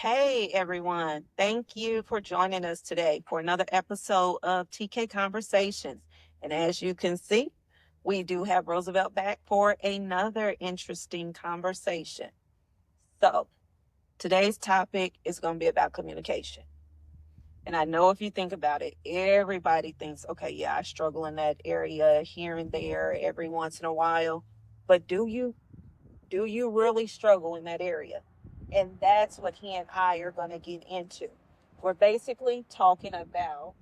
Hey everyone, thank you for joining us today for another episode of TK Conversations. And as you can see, we do have Roosevelt back for another interesting conversation. So, today's topic is going to be about communication. And I know if you think about it, everybody thinks, okay, yeah, I struggle in that area here and there every once in a while. But do you? Do you really struggle in that area? And that's what he and I are going to get into. We're basically talking about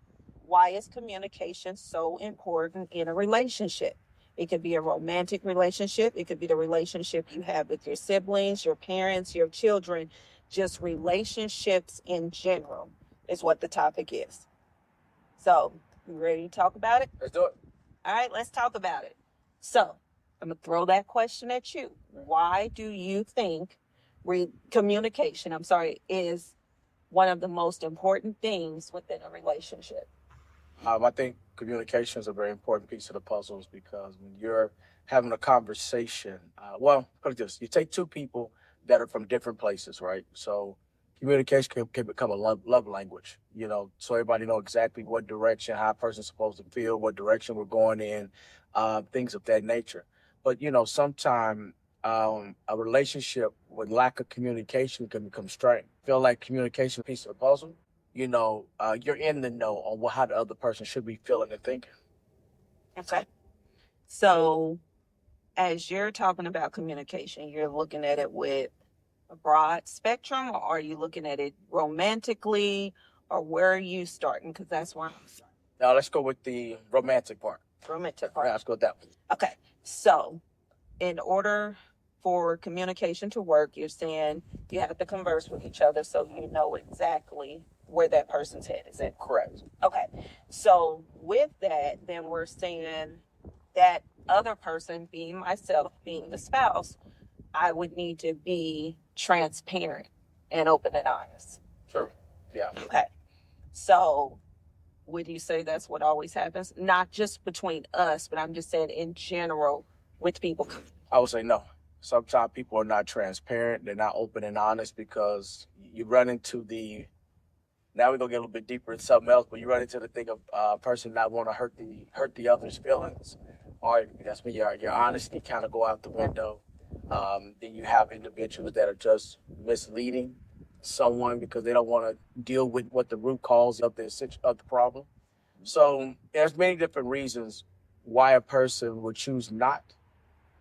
why is communication so important in a relationship. It could be a romantic relationship. It could be the relationship you have with your siblings, your parents, your children, just relationships in general is what the topic is. So, you ready to talk about it? Let's do it. All right, let's talk about it. So, I'm going to throw that question at you. Why do you think communication, is one of the most important things within a relationship? I think communication is a very important piece of the puzzles because when you're having a conversation, put it this: you take two people that are from different places, right? So communication can become a love language, so everybody know exactly what direction, how a person's supposed to feel, what direction we're going in, things of that nature. But sometimes a relationship with lack of communication can become strained. Feel like communication is a piece of the puzzle. You're in the know on how the other person should be feeling and thinking. Okay. So, as you're talking about communication, you're looking at it with a broad spectrum, or are you looking at it romantically, or where are you starting? Because that's where I'm starting. Now let's go with the romantic part. Romantic Yeah, part. let's go with that one. Okay. So, in order for communication to work, you're saying you have to converse with each other so you know exactly where that person's head is at. Correct. Okay. So with that, then we're saying that other person, being myself, being the spouse, I would need to be transparent and open and honest. Sure. Yeah. Okay. So would you say that's what always happens? Not just between us, but I'm just saying in general with people. I would say no. Sometimes people are not transparent. They're not open and honest because you run into the. Now we're gonna get a little bit deeper in something else, but you run into the thing of a person not want to hurt the other's feelings, or that's when your honesty kind of go out the window. Then you have individuals that are just misleading someone because they don't want to deal with what the root cause of the problem. So there's many different reasons why a person would choose not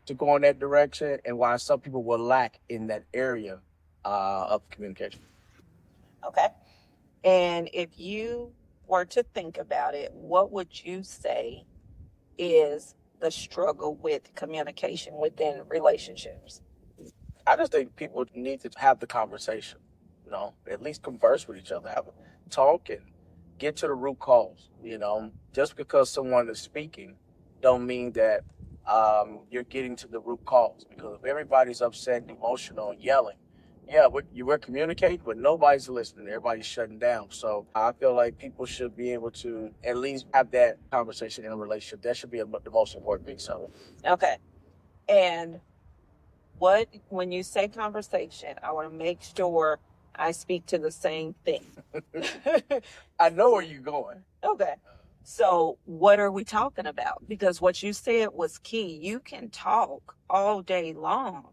to go in that direction, and why some people will lack in that area of communication. Okay. And if you were to think about it, what would you say is the struggle with communication within relationships? I just think people need to have the conversation, at least converse with each other, have a talk and get to the root cause. Just because someone is speaking don't mean that you're getting to the root cause, because if everybody's upset and emotional and yelling, yeah, we're communicating, but nobody's listening. Everybody's shutting down. So I feel like people should be able to at least have that conversation in a relationship. That should be the most important piece of it. Okay. And when you say conversation, I want to make sure I speak to the same thing. I know where you're going. Okay. So, what are we talking about? Because what you said was key. You can talk all day long,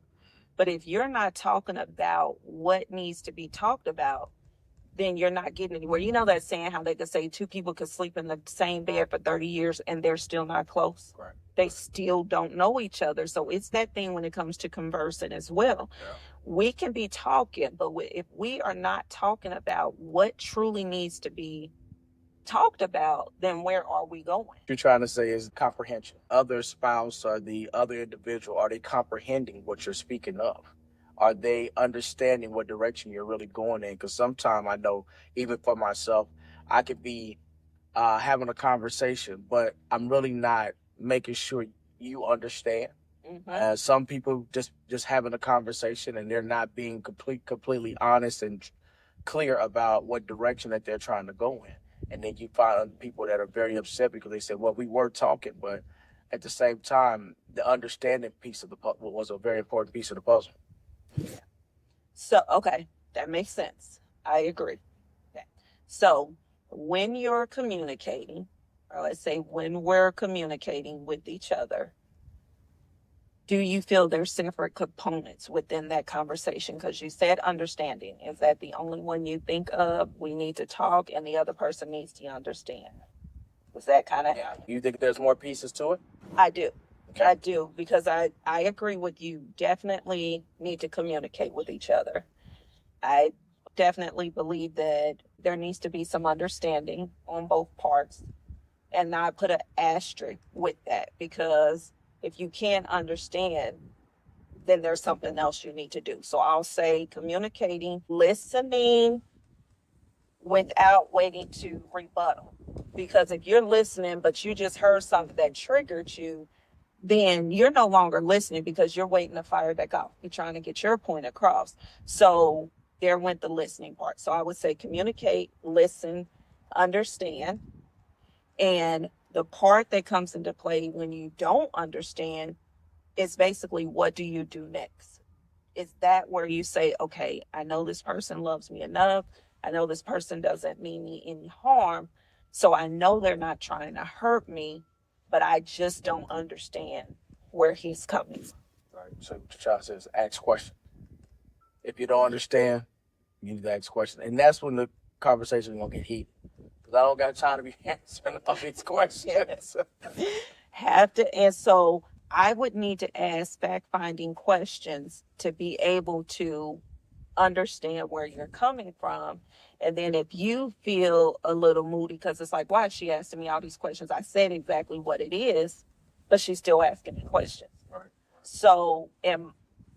but if you're not talking about what needs to be talked about, then you're not getting anywhere. You know that saying how they could say two people could sleep in the same bed for 30 years and they're still not close. Right. They still don't know each other. So it's that thing when it comes to conversing as well. Yeah. We can be talking, but if we are not talking about what truly needs to be talked about, then where are we going? What you're trying to say is comprehension. Other spouse or the other individual, are they comprehending what you're speaking of? Are they understanding what direction you're really going in? Because sometimes I know, even for myself, I could be having a conversation, but I'm really not making sure you understand. Mm-hmm. Some people just having a conversation and they're not being completely honest and clear about what direction that they're trying to go in. And then you find people that are very upset because they said, well, we were talking, but at the same time, the understanding piece of the puzzle was a very important piece of the puzzle. So, okay. That makes sense. I agree. Okay. So when you're communicating, or let's say when we're communicating with each other, do you feel there's separate components within that conversation? Because you said understanding. Is that the only one you think of? We need to talk and the other person needs to understand. Was that kind of? Yeah. You think there's more pieces to it? I do. Okay. I do, because I agree with you. Definitely need to communicate with each other. I definitely believe that there needs to be some understanding on both parts, and I put an asterisk with that, because if you can't understand, then there's something else you need to do. So I'll say communicating, listening without waiting to rebuttal. Because if you're listening, but you just heard something that triggered you, then you're no longer listening because you're waiting to fire back off. You're trying to get your point across. So there went the listening part. So I would say communicate, listen, understand. And the part that comes into play when you don't understand is basically, what do you do next? Is that where you say, okay, I know this person loves me enough. I know this person doesn't mean me any harm. So I know they're not trying to hurt me, but I just don't understand where he's coming from. Right. So Tasha says, ask questions. If you don't understand, you need to ask questions. And that's when the conversation is going to get heated. Because I don't got time to be answering all these questions. Have to, and so I would need to ask fact-finding questions to be able to understand where you're coming from. And then if you feel a little moody because it's like, why is she asking me all these questions? I said exactly what it is, but she's still asking me questions. Right. So, and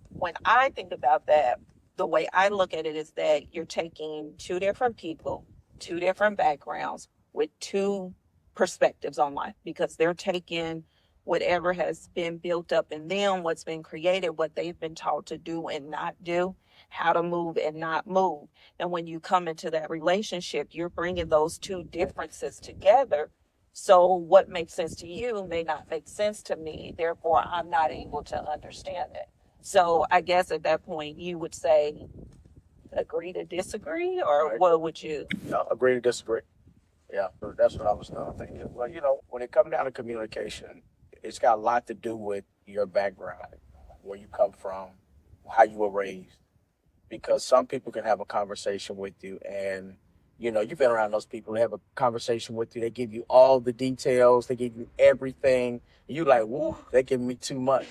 when I think about that, the way I look at it is that you're taking two different people, two different backgrounds with two perspectives on life, because they're taking whatever has been built up in them, what's been created, what they've been taught to do and not do, how to move and not move. And when you come into that relationship, you're bringing those two differences together. So what makes sense to you may not make sense to me. Therefore, I'm not able to understand it. So I guess at that point, you would say, agree to disagree, or Right. what would you? No, agree to disagree. Yeah, so that's what I was thinking. Well, when it comes down to communication, it's got a lot to do with your background, where you come from, how you were raised. Because some people can have a conversation with you, and you've been around those people. They have a conversation with you. They give you all the details. They give you everything. And you like, woo, they give me too much.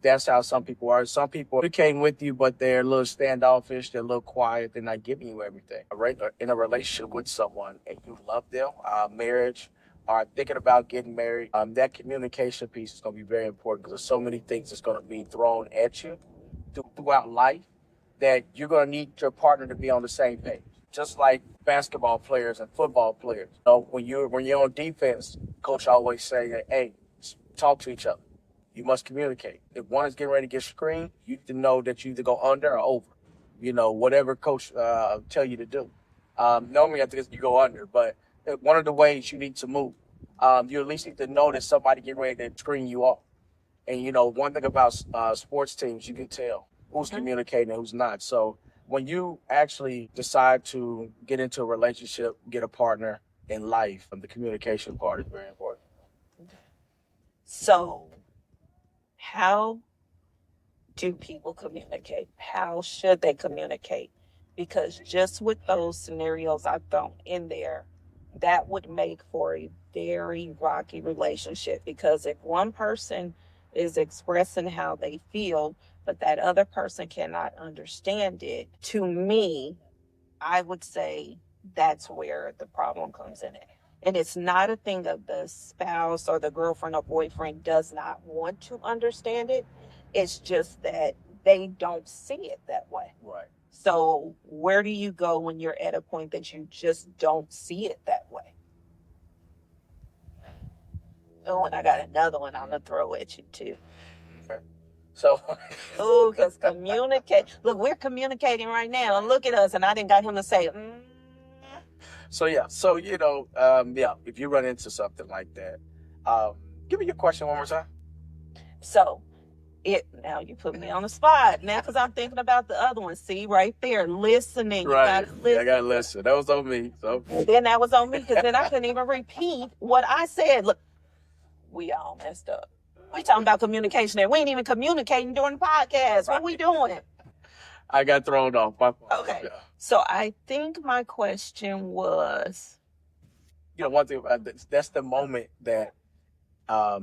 That's how some people are. Some people came with you, but they're a little standoffish. They're a little quiet. They're not giving you everything. Right? In a relationship with someone and you love them, marriage, are thinking about getting married, that communication piece is going to be very important, because there's so many things that's going to be thrown at you throughout life, that you're going to need your partner to be on the same page. Just like basketball players and football players. When you're on defense, coach always say, hey, talk to each other. You must communicate. If one is getting ready to get screened, you need to know that you either go under or over. Whatever coach tell you to do. Normally, I think you go under, but one of the ways you need to move, you at least need to know that somebody getting ready to screen you off. And one thing about sports teams, you can tell who's communicating and who's not. So when you actually decide to get into a relationship, get a partner in life, the communication part is very important. So how do people communicate? How should they communicate? Because just with those scenarios I've thrown in there, that would make for a very rocky relationship. Because if one person is expressing how they feel, but that other person cannot understand it, to me, I would say that's where the problem comes in. And it's not a thing of the spouse or the girlfriend or boyfriend does not want to understand it. It's just that they don't see it that way. Right. So where do you go when you're at a point that you just don't see it that way? Oh, and I got another one I'm going to throw at you too. Okay. So, because communicate. Look, we're communicating right now. Look at us, and I didn't got him to say. So yeah. So if you run into something like that, give me your question one more time. So, Now you put me on the spot now because I'm thinking about the other one. See, right there, listening. Right. You gotta listen. I gotta listen. That was on me. So And then that was on me because then I couldn't even repeat what I said. Look, we all messed up. We talking about communication and we ain't even communicating during the podcast. What we doing? I got thrown off. Okay. Yeah. So I think my question was, one thing that's the moment that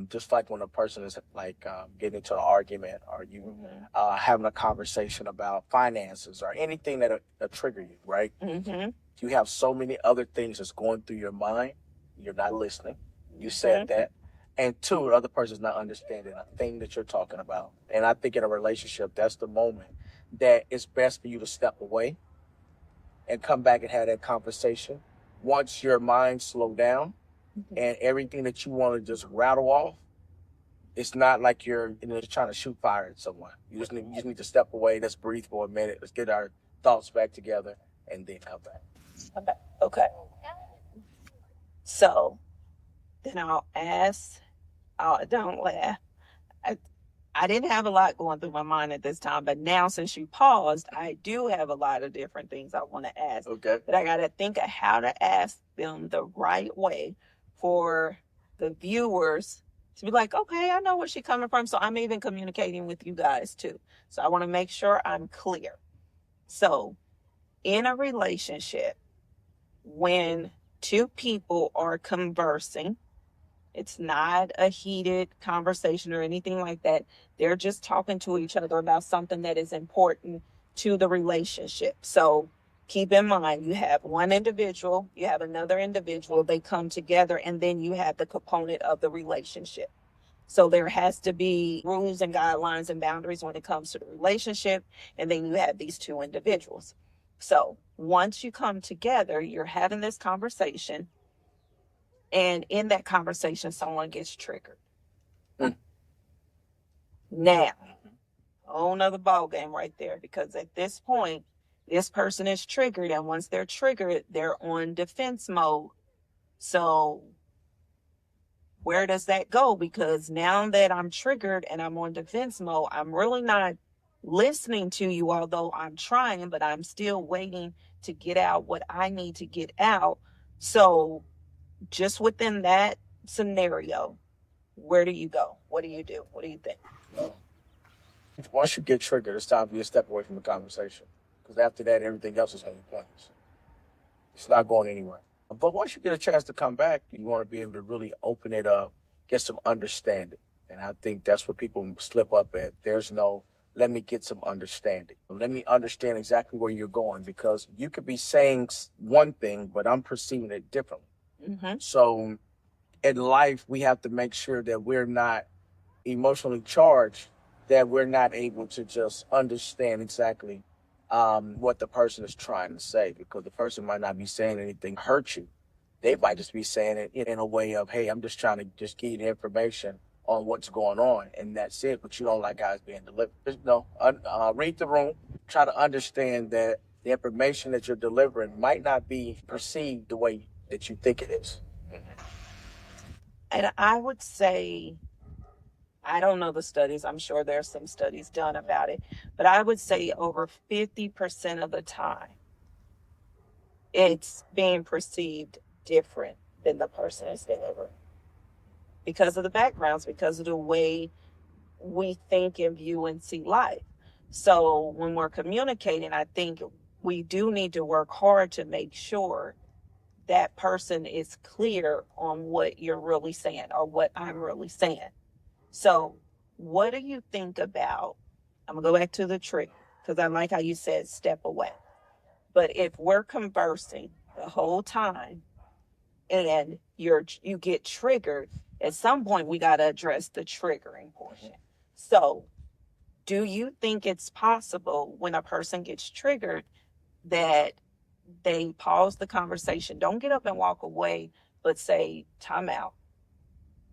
just like when a person is like getting into an argument or you having a conversation about finances or anything that trigger you, right? You have so many other things that's going through your mind. You're not listening. You said that. And two, the other person's not understanding a thing that you're talking about. And I think in a relationship, that's the moment that it's best for you to step away and come back and have that conversation. Once your mind slow down and everything that you want to just rattle off, it's not like you're trying to shoot fire at someone. You just need to step away. Let's breathe for a minute. Let's get our thoughts back together and then come back. Okay. So then I'll ask, don't laugh. I didn't have a lot going through my mind at this time, but now since you paused, I do have a lot of different things I want to ask. Okay. But I got to think of how to ask them the right way for the viewers to be like, okay, I know where she's coming from. So I'm even communicating with you guys too. So I want to make sure I'm clear. So in a relationship, when two people are conversing, it's not a heated conversation or anything like that. They're just talking to each other about something that is important to the relationship. So keep in mind, you have one individual, you have another individual, they come together, and then you have the component of the relationship. So there has to be rules and guidelines and boundaries when it comes to the relationship. And then you have these two individuals. So once you come together, you're having this conversation. And in that conversation, someone gets triggered. Now, a whole nother ball game right there, because at this point, this person is triggered. And once they're triggered, they're on defense mode. So where does that go? Because now that I'm triggered and I'm on defense mode, I'm really not listening to you, although I'm trying, but I'm still waiting to get out what I need to get out. So just within that scenario, where do you go? What do you do? What do you think? Once you get triggered, it's time for you to step away from the conversation. Because after that, everything else is going to be pointless. It's not going anywhere. But once you get a chance to come back, you want to be able to really open it up, get some understanding. And I think that's what people slip up at. There's no, let me get some understanding. Let me understand exactly where you're going, because you could be saying one thing, but I'm perceiving it differently. So in life, we have to make sure that we're not emotionally charged, that we're not able to just understand exactly what the person is trying to say, because the person might not be saying anything to hurt you. They might just be saying it in a way of, hey, I'm just trying to just give you the information on what's going on, and that's it. But you don't like how it's being delivered. Just, read the room, try to understand that the information that you're delivering might not be perceived the way that you think it is. And I would say, I don't know the studies. I'm sure there's some studies done about it. But I would say over 50% of the time, it's being perceived different than the person is delivering. Because of the backgrounds, because of the way we think and view and see life. So when we're communicating, I think we do need to work hard to make sure that person is clear on what you're really saying or what I'm really saying. So what do you think about, I'm going to go back to the trick, because I like how you said step away. But if we're conversing the whole time and you get triggered, at some point we got to address the triggering portion. So do you think it's possible when a person gets triggered that they pause the conversation, don't get up and walk away, but say, time out.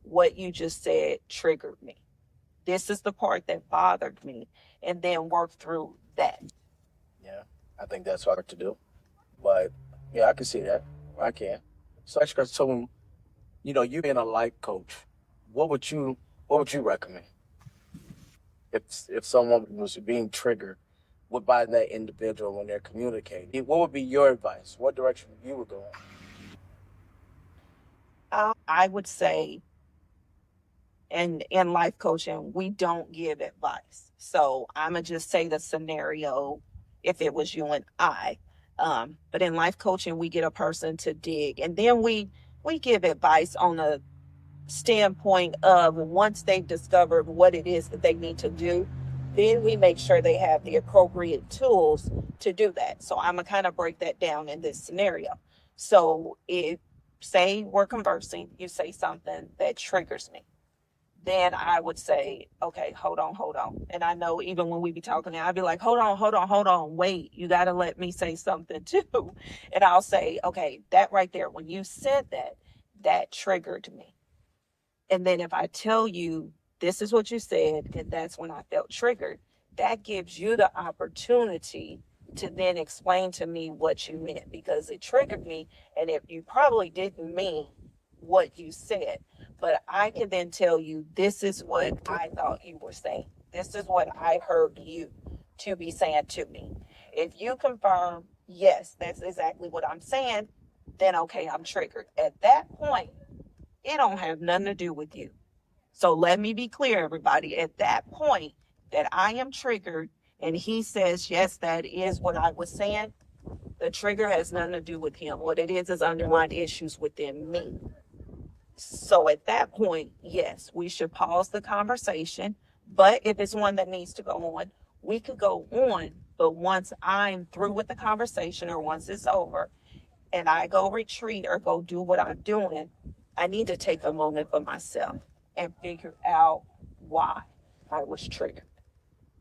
What you just said triggered me. This is the part that bothered me, and then work through that. Yeah, I think that's hard to do. But yeah, I can see that. I can. So, you being a life coach, what would you recommend? if someone was being triggered by that individual when they're communicating, what would be your advice? What direction you would go I would say, and in life coaching, we don't give advice. So I'm gonna just say the scenario if it was you and I. But in life coaching, we get a person to dig, and then we give advice on a standpoint of once they've discovered what it is that they need to do, then we make sure they have the appropriate tools to do that. So I'm gonna kind of break that down in this scenario. So if say we're conversing, you say something that triggers me, then I would say, okay, hold on, hold on. And I know even when we be talking now, I'd be like, hold on, hold on, hold on, wait, you got to let me say something too. And I'll say, okay, that right there, when you said that, that triggered me. And then if I tell you this is what you said, and that's when I felt triggered, that gives you the opportunity to then explain to me what you meant because it triggered me. And if you probably didn't mean what you said, but I can then tell you this is what I thought you were saying. This is what I heard you to be saying to me. If you confirm, yes, that's exactly what I'm saying, then okay, I'm triggered. At that point, it don't have nothing to do with you. So let me be clear, everybody. At that point that I am triggered and he says, yes, that is what I was saying, the trigger has nothing to do with him. What it is underlying issues within me. So at that point, yes, we should pause the conversation. But if it's one that needs to go on, we could go on. But once I'm through with the conversation or once it's over, and I go retreat or go do what I'm doing, I need to take a moment for myself and figure out why I was triggered.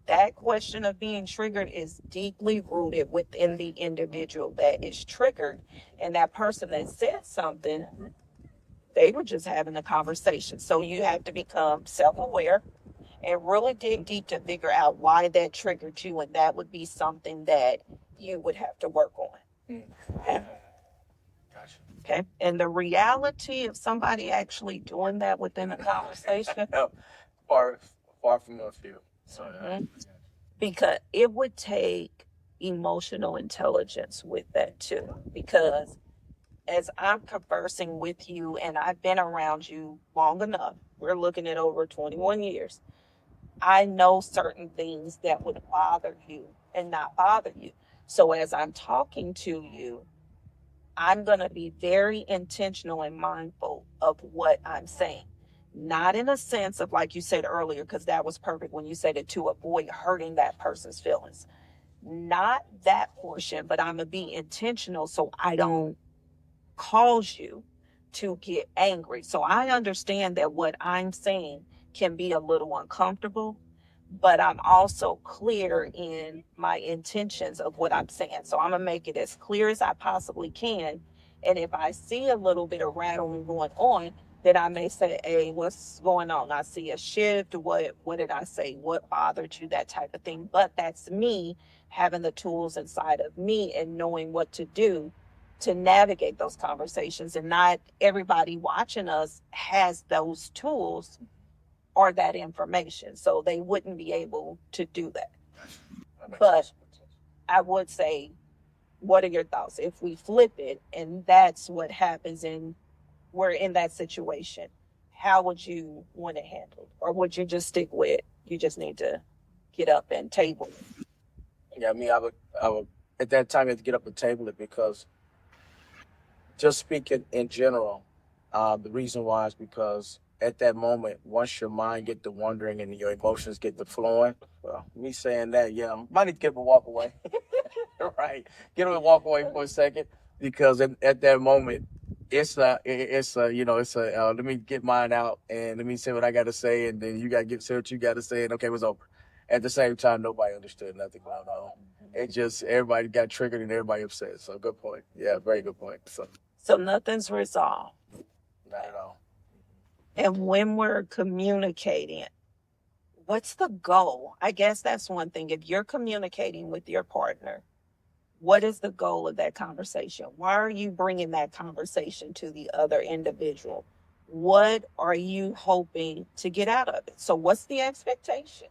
That question of being triggered is deeply rooted within the individual that is triggered. And that person that said something, they were just having a conversation. So you have to become self aware and really dig deep to figure out why that triggered you. And that would be something that you would have to work on. Okay. Gotcha. Okay. And the reality of somebody actually doing that within a conversation, far, far from a few. So, because it would take emotional intelligence with that too. Because as I'm conversing with you and I've been around you long enough, we're looking at over 21 years, I know certain things that would bother you and not bother you. So as I'm talking to you, I'm going to be very intentional and mindful of what I'm saying. Not in a sense of, like you said earlier, because that was perfect when you said it, to avoid hurting that person's feelings. Not that portion, but I'm going to be intentional so I don't cause you to get angry. So I understand that what I'm saying can be a little uncomfortable, but I'm also clear in my intentions of what I'm saying. So I'm going to make it as clear as I possibly can. And if I see a little bit of rattling going on, then I may say, hey, what's going on? I see a shift. What did I say? What bothered you? That type of thing. But that's me having the tools inside of me and knowing what to do to navigate those conversations. And not everybody watching us has those tools or that information. So they wouldn't be able to do that. But I would say, what are your thoughts if we flip it and that's what happens and we're in that situation? How would you want it handled? Or would you just stick with, you just need to get up and table? yeah, I would, at that time, you have to get up and table it because just speaking in general, the reason why is because at that moment, once your mind get to wandering and your emotions get to flowing, well, me saying that, yeah, I might need to get up and walk away. Right, get up and walk away for a second because at that moment, it's a let me get mine out and let me say what I got to say, and then you got to say what you got to say, and okay, it was over. At the same time, nobody understood nothing going on. It just everybody got triggered and everybody upset. So good point. Yeah, very good point. So nothing's resolved. Not at all. And when we're communicating, what's the goal? I guess that's one thing. If you're communicating with your partner, what is the goal of that conversation? Why are you bringing that conversation to the other individual? What are you hoping to get out of it? So, what's the expectation?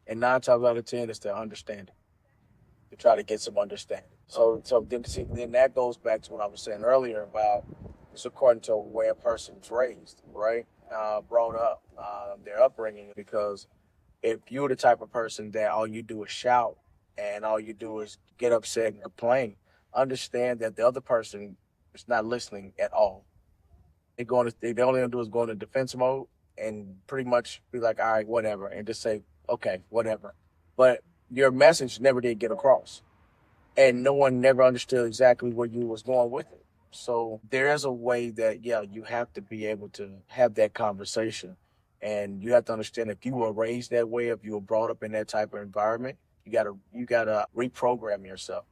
And 9 times out of 10, it's their understanding. To try to get some understanding. So then that goes back to what I was saying earlier about it's according to where a person's raised, right? Brought up, their upbringing. Because if you're the type of person that all you do is shout and all you do is get upset and complain, understand that the other person is not listening at all. They only gonna do is go into defense mode and pretty much be like, all right, whatever, and just say, okay, whatever. But your message never did get across, and no one never understood exactly where you was going with it. So there is a way that you have to be able to have that conversation, and you have to understand if you were raised that way, if you were brought up in that type of environment, you gotta reprogram yourself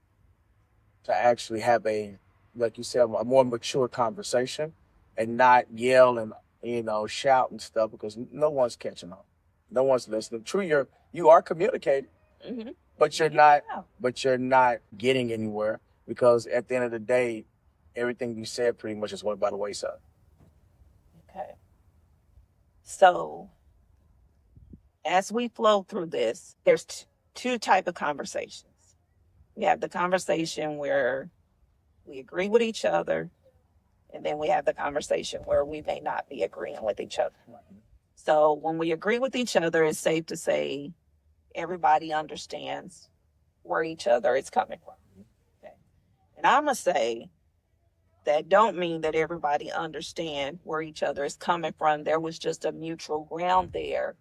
to actually have a, like you said, a more mature conversation, and not yell and shout and stuff, because no one's catching on, no one's listening. True, you are communicating, Mm-hmm. but you're not Yeah. but you're not getting anywhere, because at the end of the day, everything you said pretty much just went by the wayside. Okay. So as we flow through this, there's two type of conversations. We have the conversation where we agree with each other, and then we have the conversation where we may not be agreeing with each other. So when we agree with each other, it's safe to say everybody understands where each other is coming from. Okay. And I'm going to say that don't mean that everybody understand where each other is coming from. There was just a mutual ground there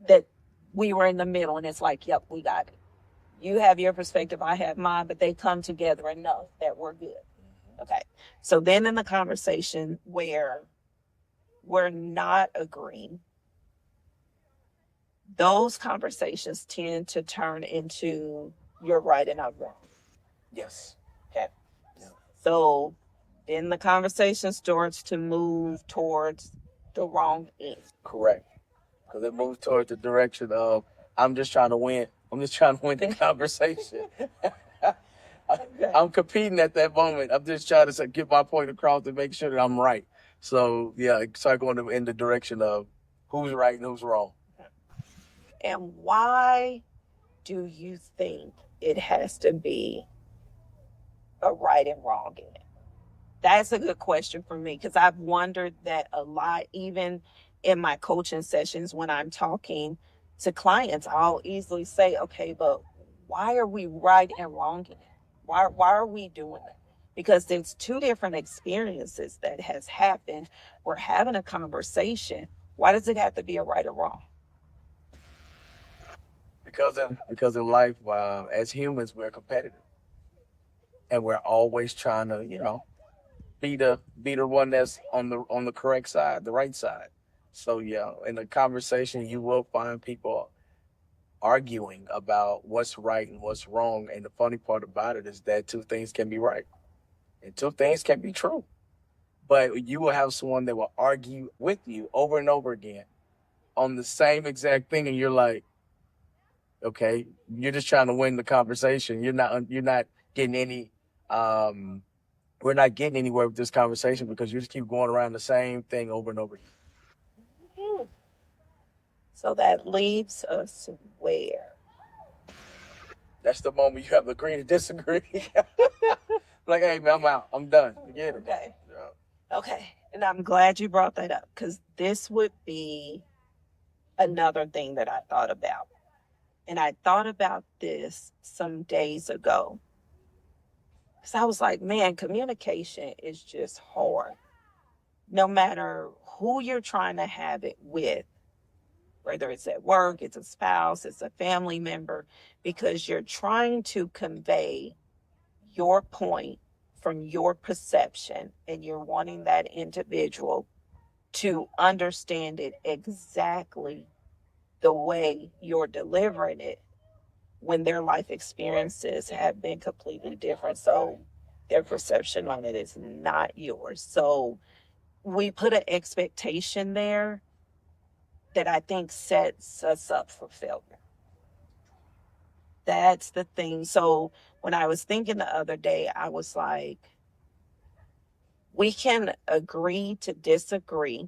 that we were in the middle, and it's like, yep, we got it. You have your perspective, I have mine, but they come together enough that we're good. Okay. So then in the conversation where we're not agreeing, those conversations tend to turn into you're right and I'm wrong. Yes. Okay. Yeah. So then the conversation starts to move towards the wrong end. Correct. Because it moves towards the direction of, I'm just trying to win. I'm just trying to win the conversation. I'm competing at that moment. I'm just trying to get my point across to make sure that I'm right. So it start going in the direction of who's right and who's wrong. And why do you think it has to be a right and wrong in it? That's a good question for me, because I've wondered that a lot, even in my coaching sessions when I'm talking to clients. I'll easily say, okay, but why are we right and wrong in it? Why are we doing it? Because there's two different experiences that has happened. We're having a conversation. Why does it have to be a right or wrong? Because in life, as humans, we're competitive, and we're always trying to be the one that's on the correct side, the right side. So in a conversation, you will find people arguing about what's right and what's wrong. And the funny part about it is that two things can be right and two things can be true. But you will have someone that will argue with you over and over again on the same exact thing, and you're like, okay, you're just trying to win the conversation. You're not getting any. We're not getting anywhere with this conversation because you just keep going around the same thing over and over again. Hmm. So that leaves us where? That's the moment you have to agree to disagree. Like, hey man, I'm out. I'm done. Forget it. Okay. Yeah. Okay. And I'm glad you brought that up, because this would be another thing that I thought about. And I thought about this some days ago. Because I was like, man, communication is just hard. No matter who you're trying to have it with, whether it's at work, it's a spouse, it's a family member, because you're trying to convey your point from your perception, and you're wanting that individual to understand it exactly the way you're delivering it, when their life experiences have been completely different. So their perception on it is not yours. So we put an expectation there that I think sets us up for failure. That's the thing. So when I was thinking the other day, I was like, we can agree to disagree,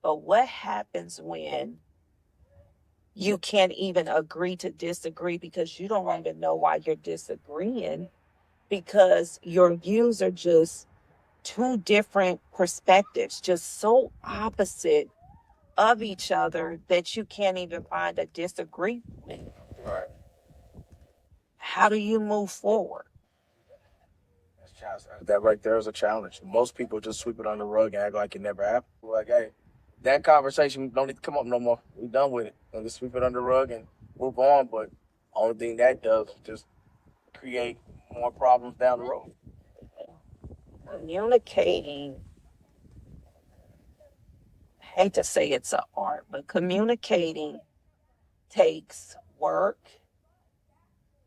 but what happens when You can't even agree to disagree because you don't even know why you're disagreeing, because your views are just two different perspectives, just so opposite of each other that you can't even find a disagreement. Right. How do you move forward? That right there is a challenge. Most people just sweep it on the rug and act like it never happened. Like, hey, that conversation don't need to come up no more. We done with it. And just sweep it under the rug and move on. But only thing that does is just create more problems down the road. Communicating, I hate to say it's an art, but communicating takes work,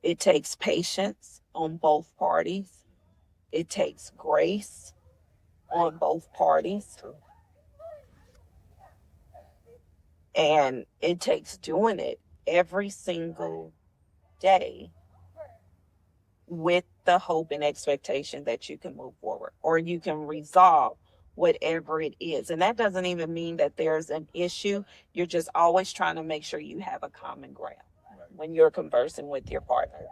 it takes patience on both parties, it takes grace on both parties, and it takes doing it every single day with the hope and expectation that you can move forward or you can resolve whatever it is. And that doesn't even mean that there's an issue. You're just always trying to make sure you have a common ground when you're conversing with your partner.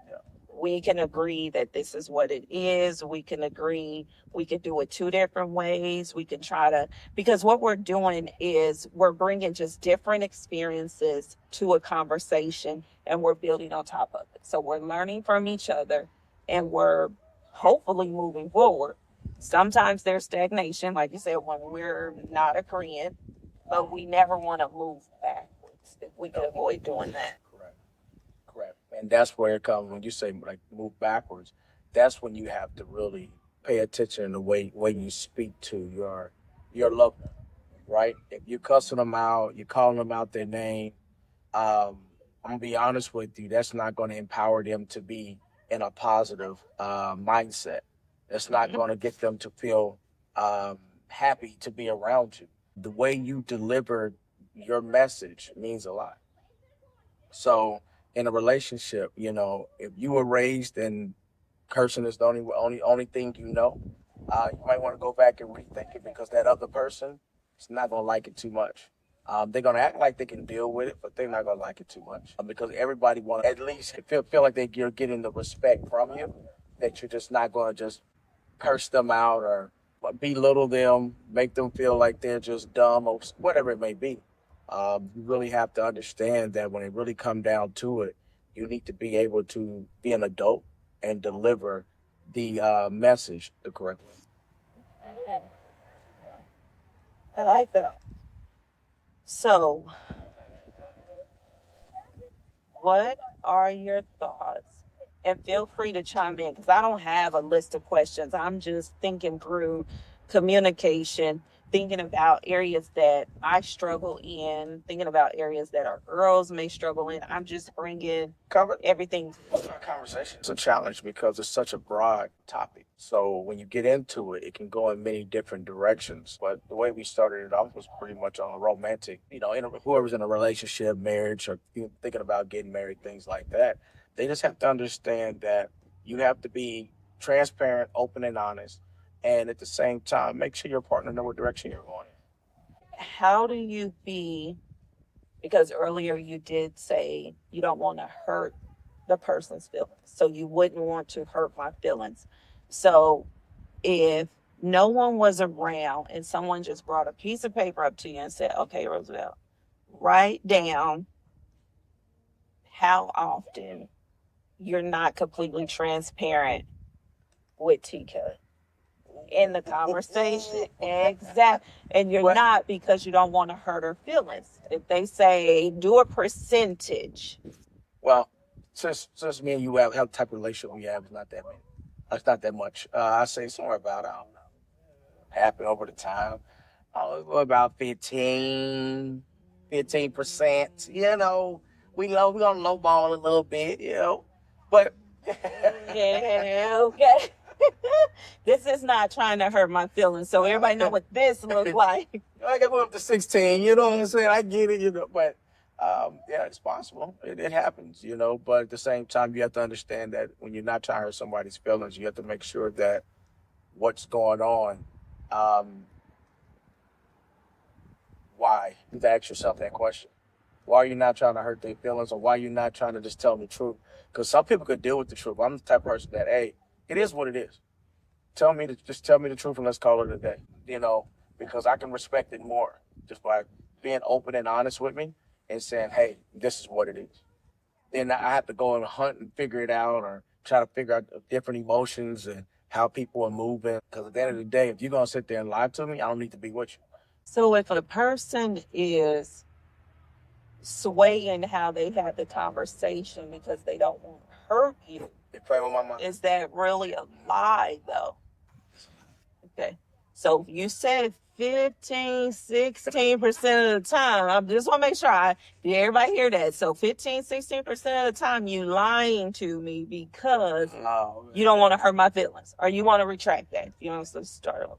We can agree that this is what it is. We can agree. We can do it two different ways. We can try to, because what we're doing is we're bringing just different experiences to a conversation and we're building on top of it. So we're learning from each other and we're hopefully moving forward. Sometimes there's stagnation, like you said, when we're not agreeing, but we never want to move backwards if we can avoid doing that. Correct. And that's where it comes when you say like move backwards. That's when you have to really pay attention to the way you speak to your loved one, right? If you're cussing them out, you're calling them out their name. I'm gonna be honest with you. That's not going to empower them to be in a positive mindset. That's not going to get them to feel happy to be around you. The way you deliver your message means a lot. So in a relationship, if you were raised and cursing is the only thing you might want to go back and rethink it because that other person is not gonna like it too much. They're gonna act like they can deal with it, but they're not gonna like it too much because everybody want to at least feel like you're getting the respect from you that you're just not gonna just curse them out or belittle them, make them feel like they're just dumb or whatever it may be. You really have to understand that when it really come down to it, you need to be able to be an adult and deliver the message the correct way. I like that. So, what are your thoughts? And feel free to chime in because I don't have a list of questions. I'm just thinking through communication, thinking about areas that I struggle in, thinking about areas that our girls may struggle in. I'm just bringing Cover everything. our conversation. It's a challenge because it's such a broad topic. So when you get into it, it can go in many different directions. But the way we started it off was pretty much on a romantic, whoever's in a relationship, marriage, or thinking about getting married, things like that. They just have to understand that you have to be transparent, open, and honest, and at the same time, make sure your partner know what direction you're going. How do you be? Because earlier you did say you don't want to hurt the person's feelings. So you wouldn't want to hurt my feelings. So if no one was around and someone just brought a piece of paper up to you and said, okay, Roosevelt, write down how often you're not completely transparent with TK in the conversation. Exactly. And you're not because you don't want to hurt her feelings. If they say do a percentage. Well, since me and you have the type of relationship we have, it's not that many. It's not that much. I say somewhere about, I don't know, happen over the time. About 15%. We gonna lowball a little bit. But Yeah, okay. This is not trying to hurt my feelings, so everybody know what this looks like. I got up to 16. You know what I'm saying? I get it. But yeah, it's possible. It happens. But at the same time, you have to understand that when you're not trying to hurt somebody's feelings, you have to make sure that what's going on. Um, why? You have to ask yourself that question. Why are you not trying to hurt their feelings, or why are you not trying to just tell them the truth? Because some people could deal with the truth. I'm the type of person that, hey, it is what it is. Just tell me the truth and let's call it a day. You know, because I can respect it more just by being open and honest with me and saying, hey, this is what it is. Then I have to go and hunt and figure it out, or try to figure out different emotions and how people are moving. Because at the end of the day, if you're gonna sit there and lie to me, I don't need to be with you. So if a person is swaying how they have the conversation because they don't want to hurt you, They play with my mind. is that really a lie though? Okay. So you said 15, 16% of the time. I just want to make sure did everybody hear that. So 15, 16% of the time you lying to me because you don't want to hurt my feelings. Or you want to retract that. You want to start over.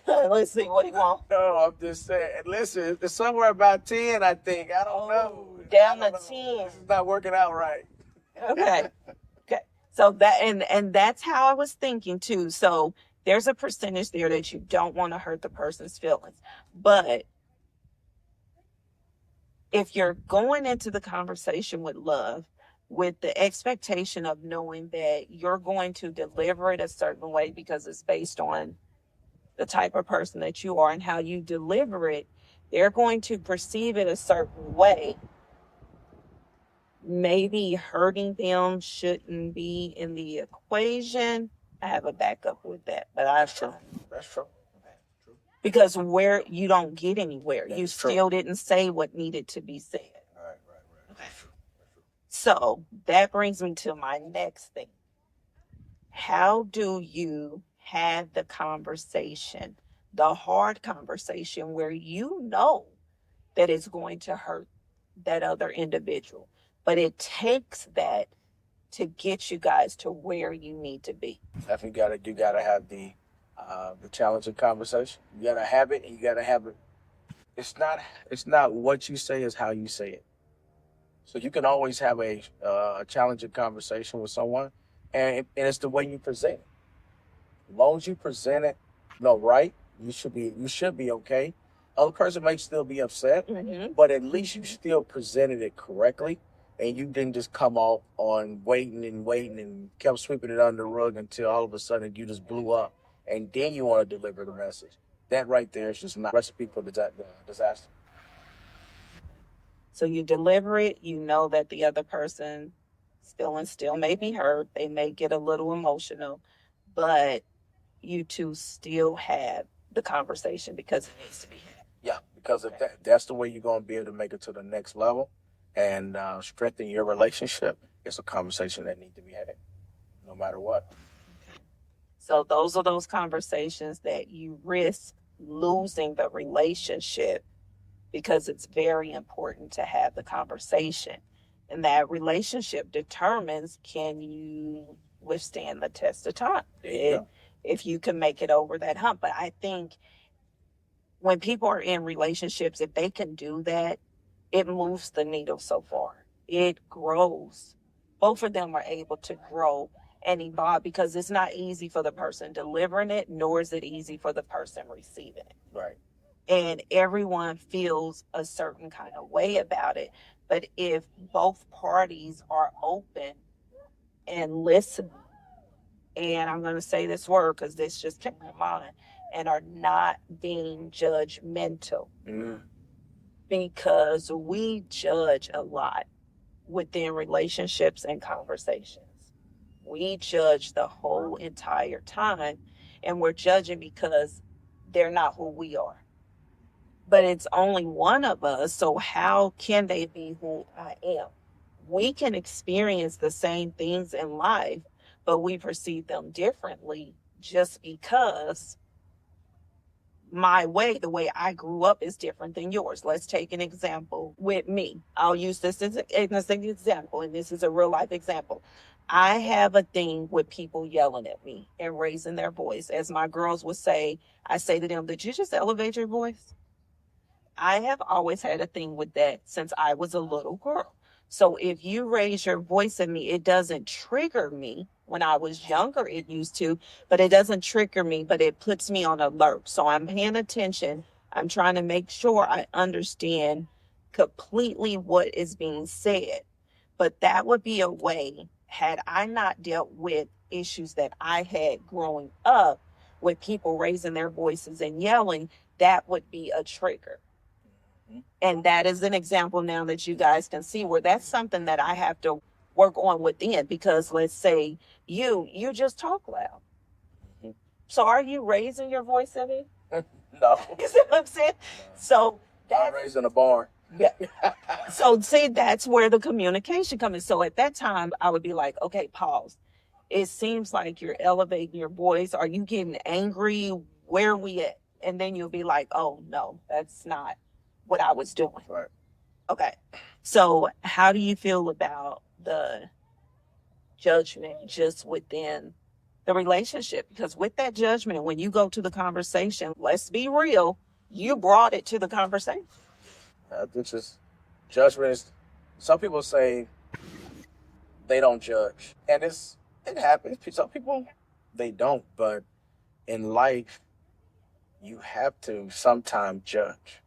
Let's see what he wants. No, I'm just saying. Listen, it's somewhere about 10, I think. I don't know. Down to 10. This is not working out right. Okay. Okay. So that and that's how I was thinking too. So there's a percentage there that you don't want to hurt the person's feelings. But if you're going into the conversation with love, with the expectation of knowing that you're going to deliver it a certain way because it's based on the type of person that you are and how you deliver it, they're going to perceive it a certain way. Maybe hurting them shouldn't be in the equation. I have a backup with that, but That's true. Because where you don't get anywhere, That's you true. still didn't say what needed to be said. Right. Okay. So that brings me to my next thing. How do you have the conversation, the hard conversation where you know that it's going to hurt that other individual, but it takes that to get you guys to where you need to be? Definitely you gotta have the challenging conversation. You gotta have it, and you gotta have it. It's not what you say, is how you say it. So you can always have a challenging conversation with someone, and it's the way you present it. As long as you present it, right, you should be okay. Other person may still be upset, but at least you still presented it correctly, and you didn't just come off on waiting and kept sweeping it under the rug until all of a sudden you just blew up, and then you want to deliver the message. That right there is just not a recipe for disaster. So you deliver it, you know that the other person still may be hurt. They may get a little emotional, but you two still have the conversation because it needs to be had. Yeah, because if that's the way you're going to be able to make it to the next level and strengthen your relationship. It's a conversation that needs to be had, no matter what. So those are those conversations that you risk losing the relationship because it's very important to have the conversation. And that relationship determines, can you withstand the test of time? If you can make it over that hump. But I think when people are in relationships, if they can do that, it moves the needle so far. It grows. Both of them are able to grow and evolve because it's not easy for the person delivering it, nor is it easy for the person receiving it. Right. And everyone feels a certain kind of way about it. But if both parties are open and listen, and I'm going to say this word because this just came to mind, and are not being judgmental. Because we judge a lot within relationships and conversations. We judge the whole entire time, and we're judging because they're not who we are. But it's only one of us, so how can they be who I am? We can experience the same things in life, but we perceive them differently just because my way, the way I grew up, is different than yours. Let's take an example with me. I'll use this as an example, and this is a real life example. I have a thing with people yelling at me and raising their voice. As my girls would say, I say to them, did you just elevate your voice? I have always had a thing with that since I was a little girl. So if you raise your voice at me, it doesn't trigger me. When I was younger, it used to, but it doesn't trigger me, but it puts me on alert. So I'm paying attention. I'm trying to make sure I understand completely what is being said. But that would be a way, had I not dealt with issues that I had growing up with people raising their voices and yelling, that would be a trigger. And that is an example now that you guys can see where that's something that I have to work on within, because let's say you just talk loud. So are you raising your voice at me? No. You see what I'm saying? So I'm raised in a barn. yeah. So see, that's where the communication comes in. So at that time, I would be like, okay, pause. It seems like you're elevating your voice. Are you getting angry? Where are we at? And then you'll be like, oh no, that's not what I was doing. Right. Okay. So how do you feel about the judgment just within the relationship? Because with that judgment, when you go to the conversation, let's be real, you brought it to the conversation. This is judgment. Some people say they don't judge, and it happens. Some people they don't, but in life, you have to sometimes judge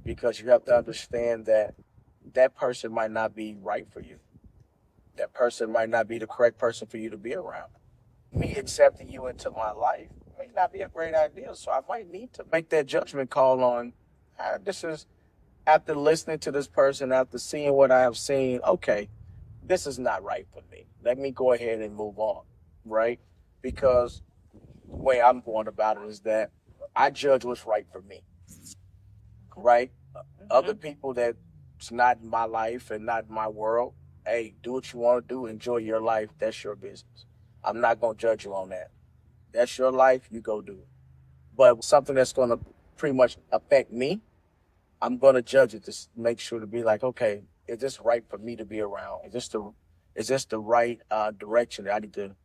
because you have to understand that that person might not be right for you. That person might not be the correct person for you to be around. Me accepting you into my life may not be a great idea, so I might need to make that judgment call on. This is after listening to this person, after seeing what I have seen. Okay, this is not right for me. Let me go ahead and move on, right? Because the way I'm going about it is that I judge what's right for me, right? Other people that's not in my life and not in my world, hey, do what you want to do. Enjoy your life. That's your business. I'm not going to judge you on that. That's your life. You go do it. But something that's going to pretty much affect me, I'm going to judge it to make sure to be like, okay, is this right for me to be around? Is this the right direction that I need to,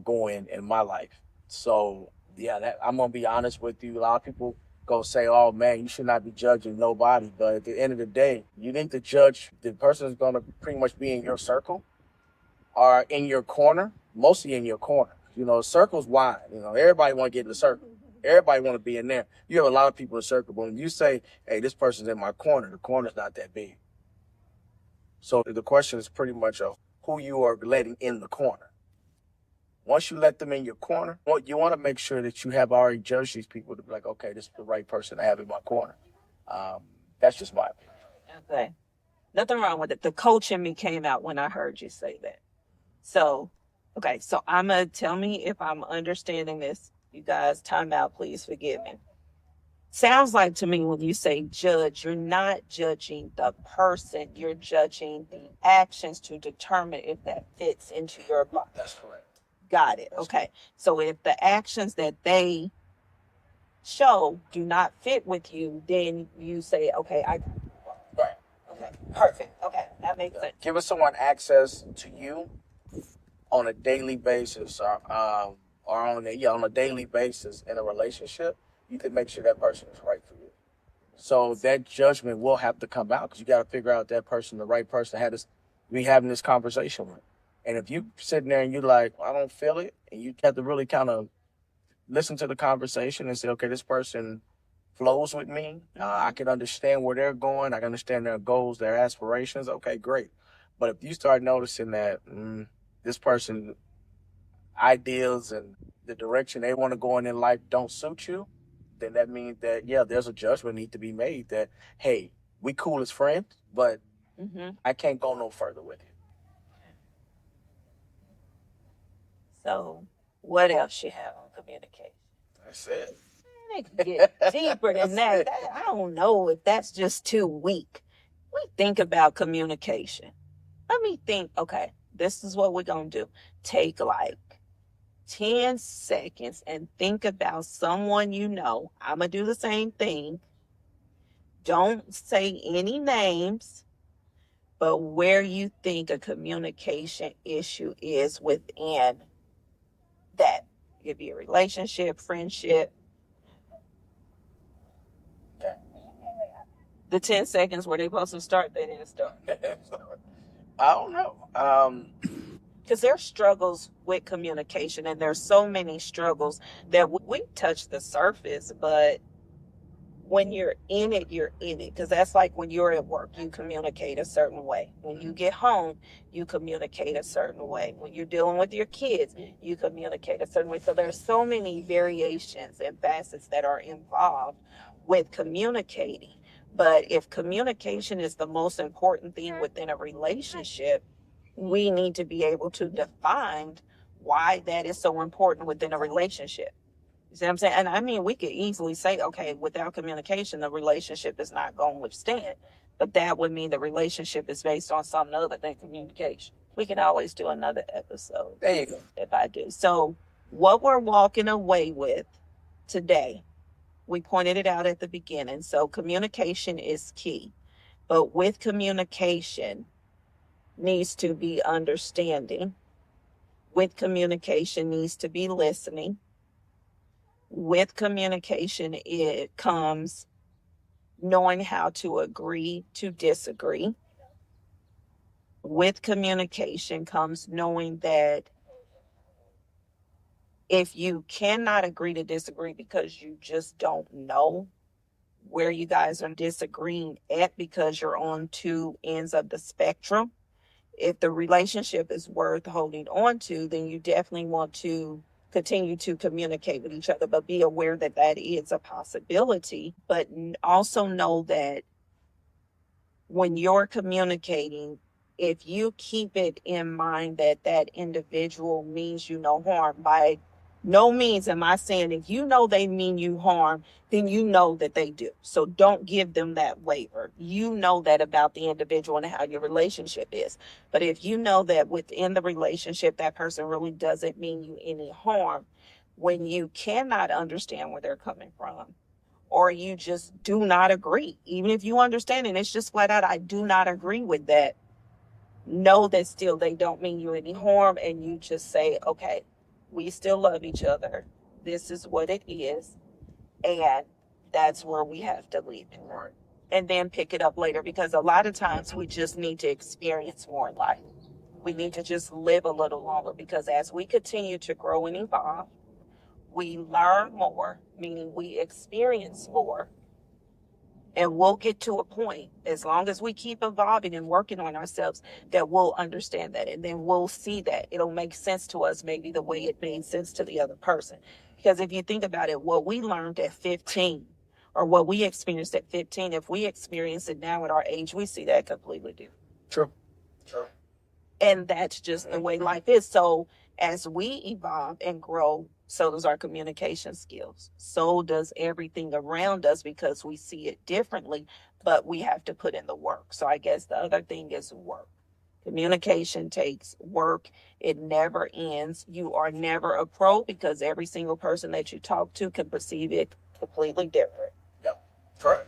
go in my life? So yeah, I'm gonna be honest with you. A lot of people go say, "Oh man, you should not be judging nobody." But at the end of the day, you need to judge the person is gonna pretty much be in your circle or in your corner, mostly in your corner. Circle's wide. Everybody want to get in the circle. Everybody want to be in there. You have a lot of people in the circle, but when you say, "Hey, this person's in my corner," the corner's not that big. So the question is pretty much of who you are letting in the corner. Once you let them in your corner, you want to make sure that you have already judged these people to be like, okay, this is the right person to have in my corner. That's just my opinion. Okay. Nothing wrong with it. The coach in me came out when I heard you say that. So, okay. So tell me if I'm understanding this. You guys, time out, please forgive me. Sounds like to me when you say judge, you're not judging the person, you're judging the actions to determine if that fits into your life. That's correct. Got it. Okay. So if the actions that they show do not fit with you, then you say, okay, Right. Okay. Perfect. Okay. That makes sense. Giving someone access to you on a daily basis or on a daily basis in a relationship, you can make sure that person is right for you. So that judgment will have to come out because you got to figure out that person, the right person, be having this conversation with. And if you sitting there and you're like, I don't feel it, and you have to really kind of listen to the conversation and say, okay, this person flows with me. I can understand where they're going. I can understand their goals, their aspirations. Okay, great. But if you start noticing that this person ideas and the direction they want to go in life don't suit you, then that means that, yeah, there's a judgment need to be made that, hey, we cool as friends, but I can't go no further with you. So, what else you have on communication? That's it. It can get deeper than that. I don't know if that's just too weak. We think about communication. Let me think, okay, this is what we're going to do. Take like 10 seconds and think about someone you know. I'm going to do the same thing. Don't say any names, but where you think a communication issue is within that. It could be a relationship, friendship. Okay. The 10 seconds where they supposed to start, they didn't start. I don't know. Because there's struggles with communication, and there's so many struggles that we touch the surface, but when you're in it, you're in it. Because that's like when you're at work, you communicate a certain way. When you get home, you communicate a certain way. When you're dealing with your kids, you communicate a certain way. So there's so many variations and facets that are involved with communicating. But if communication is the most important thing within a relationship, we need to be able to define why that is so important within a relationship. You see what I'm saying? And I mean, we could easily say, okay, without communication, the relationship is not going to withstand. But that would mean the relationship is based on something other than communication. We can always do another episode. There you go. If I do. So, what we're walking away with today, we pointed it out at the beginning. So, communication is key. But with communication needs to be understanding. With communication needs to be listening. With communication, it comes knowing how to agree to disagree. With communication comes knowing that if you cannot agree to disagree because you just don't know where you guys are disagreeing at because you're on two ends of the spectrum, if the relationship is worth holding on to, then you definitely want to continue to communicate with each other, but be aware that that is a possibility. But also know that when you're communicating, if you keep it in mind that that individual means you no harm, by no means am I saying if you know they mean you harm, then you know that they do. So don't give them that waiver. You know that about the individual and how your relationship is. But if you know that within the relationship, that person really doesn't mean you any harm, when you cannot understand where they're coming from, or you just do not agree, even if you understand it, it's just flat out, I do not agree with that. Know that still they don't mean you any harm, and you just say, okay, we still love each other. This is what it is, and that's where we have to leave it. Right. And then pick it up later, because a lot of times we just need to experience more in life. We need to just live a little longer, because as we continue to grow and evolve, we learn more, meaning we experience more. And we'll get to a point, as long as we keep evolving and working on ourselves, that we'll understand that. And then we'll see that it'll make sense to us, maybe the way it made sense to the other person. Because if you think about it, what we learned at 15 or what we experienced at 15, if we experience it now at our age, we see that completely different. True. True. And that's just the way life is. So as we evolve and grow, so does our communication skills. So does everything around us, because we see it differently, but we have to put in the work. So I guess the other thing is work. Communication takes work. It never ends. You are never a pro, because every single person that you talk to can perceive it completely different. Yep. Correct.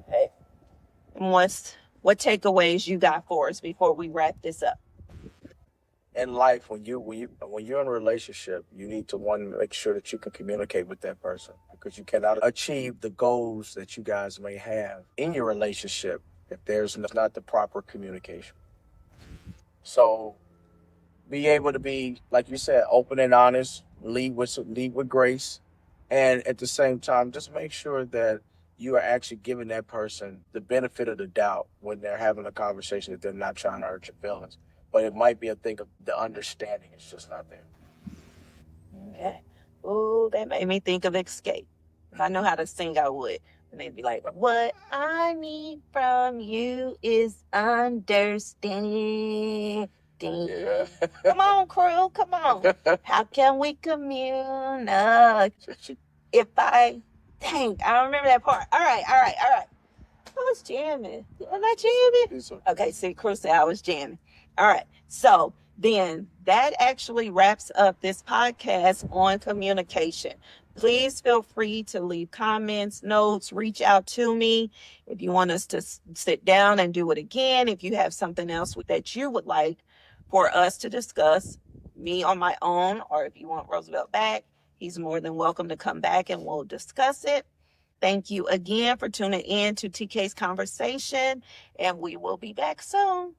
Okay. And what takeaways you got for us before we wrap this up? In life, when you're in a relationship, you need to make sure that you can communicate with that person, because you cannot achieve the goals that you guys may have in your relationship if there's not the proper communication. So be able to be, like you said, open and honest, lead with grace, and at the same time, just make sure that you are actually giving that person the benefit of the doubt when they're having a conversation, that they're not trying to hurt your feelings. But it might be a thing of the understanding is just not there. Okay. Ooh, that made me think of Escape. If I know how to sing, I would. And they'd be like, what I need from you is understanding. Yeah. Come on, crew. Come on. How can we communicate? If I, dang, I don't remember that part. All right. I was jamming. Was I jamming? Okay, see, crew said I was jamming. All right. So then that actually wraps up this podcast on communication. Please feel free to leave comments, notes, reach out to me if you want us to sit down and do it again. If you have something else that you would like for us to discuss, me on my own, or if you want Roosevelt back, he's more than welcome to come back and we'll discuss it. Thank you again for tuning in to TK's Conversation, and we will be back soon.